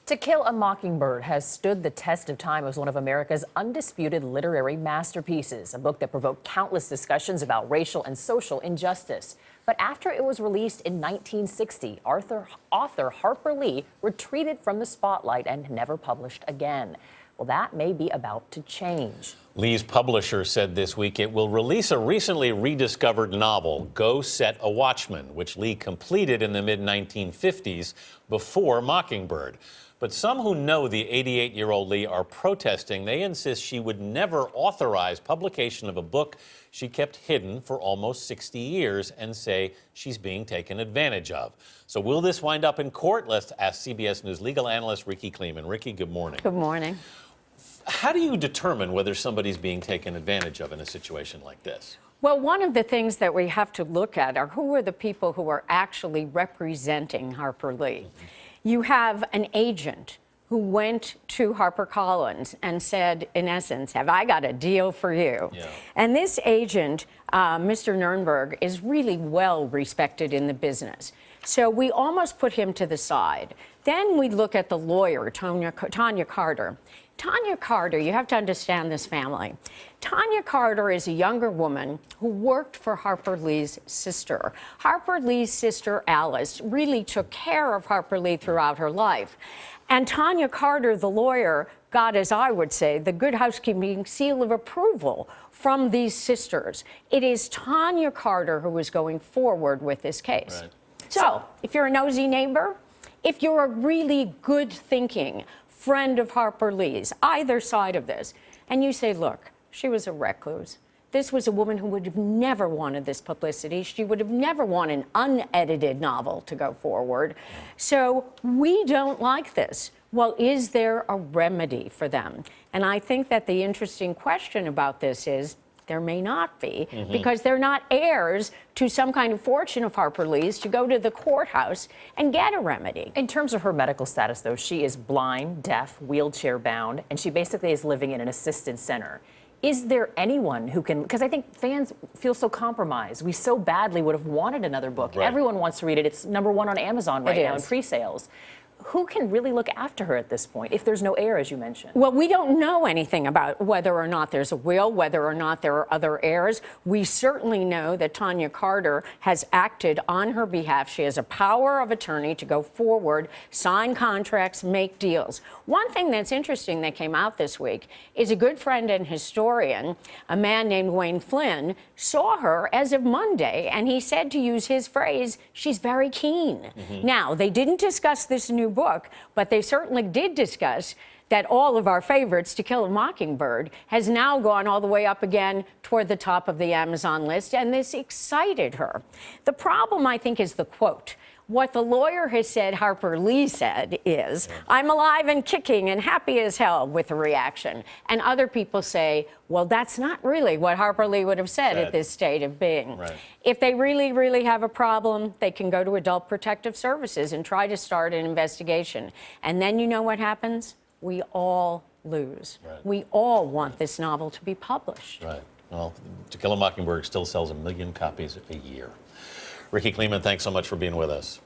To Kill a Mockingbird has stood the test of time as one of America's undisputed literary masterpieces, a book that provoked countless discussions about racial and social injustice. But after it was released in 1960, author Harper Lee retreated from the spotlight and never published again. Well, that may be about to change. Lee's publisher said this week it will release a recently rediscovered novel, Go Set a Watchman, which Lee completed in the mid-1950s before Mockingbird. But some who know the 88-year-old Lee are protesting. They insist she would never authorize publication of a book she kept hidden for almost 60 years and say she's being taken advantage of. So will this wind up in court? Let's ask CBS News legal analyst Rikki Klieman. Rikki, good morning. Good morning. How do you determine whether somebody's being taken advantage of in a situation like this? Well, one of the things that we have to look at are who are the people who are actually representing Harper Lee. You have an agent who went to HarperCollins and said, in essence, have I got a deal for you? Yeah. And this agent, Mr. Nurnberg, is really well respected in the business. So we almost put him to the side. Then we look at the lawyer, Tanya Carter. Tanya Carter, you have to understand this family. Tanya Carter is a younger woman who worked for Harper Lee's sister. Harper Lee's sister, Alice, really took care of Harper Lee throughout her life. And Tanya Carter, the lawyer, got, as I would say, the good housekeeping seal of approval from these sisters. It is Tanya Carter who is going forward with this case. Right. So, if you're a nosy neighbor, if you're a really good-thinking friend of Harper Lee's, either side of this, and you say, look, she was a recluse. This was a woman who would have never wanted this publicity. She would have never wanted an unedited novel to go forward. So we don't like this. Well, is there a remedy for them? And I think that the interesting question about this is, there may not be, because they're not heirs to some kind of fortune of Harper Lee's to go to the courthouse and get a remedy. In terms of her medical status, though, she is blind, deaf, wheelchair-bound, and she basically is living in an assisted center. Is there anyone who can, because I think fans feel so compromised. We so badly would have wanted another book. Right. Everyone wants to read it. It's #1 on Amazon right now in pre-sales. Who can really look after her at this point, if there's no heir, as you mentioned? Well, we don't know anything about whether or not there's a will, whether or not there are other heirs. We certainly know that Tanya Carter has acted on her behalf. She has a power of attorney to go forward, sign contracts, make deals. One thing that's interesting that came out this week is a good friend and historian, a man named Wayne Flynn, saw her as of Monday, and he said, to use his phrase, she's very keen. Now, they didn't discuss this new book, but they certainly did discuss that all of our favorites, To Kill a Mockingbird, has now gone all the way up again toward the top of the Amazon list, and this excited her. The problem, I think, is the quote. What the lawyer has said, Harper Lee said, is, I'm alive and kicking and happy as hell, with a reaction. And other people say, well, that's not really what Harper Lee would have said at this state of being. Right. If they really, really have a problem, they can go to Adult Protective Services and try to start an investigation. And then you know what happens? We all lose. Right. We all want this novel to be published. Right. Well, To Kill a Mockingbird still sells 1 million copies a year. Rikki Klieman, thanks so much for being with us.